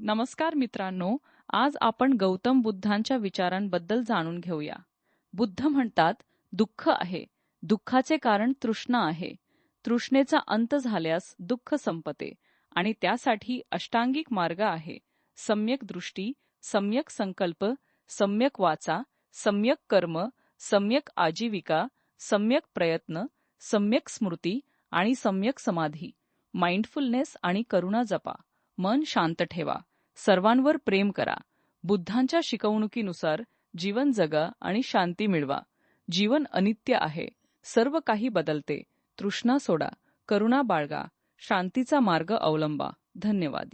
नमस्कार मित्रांनो, आज आपण गौतम बुद्धांच्या विचारांबद्दल जाणून घेऊया. बुद्ध म्हणतात, दुःख आहे. दुःखाचे कारण तृष्णा आहे. तृष्णेचा अंत झाल्यास दुःख संपते आणि त्यासाठी अष्टांगिक मार्ग आहे. सम्यक दृष्टी, सम्यक संकल्प, सम्यक वाचा, सम्यक कर्म, सम्यक आजीविका, सम्यक प्रयत्न, सम्यक स्मृती आणि सम्यक समाधी. माइंडफुलनेस आणि करुणा जपा. मन शांत ठेवा. सर्वांवर प्रेम करा. बुद्धांच्या शिकवणुकीनुसार जीवन जगा आणि शांती मिळवा. जीवन अनित्य आहे. सर्व काही बदलते. तृष्णा सोडा. करुणा बाळगा. शांतीचा मार्ग अवलंबा. धन्यवाद.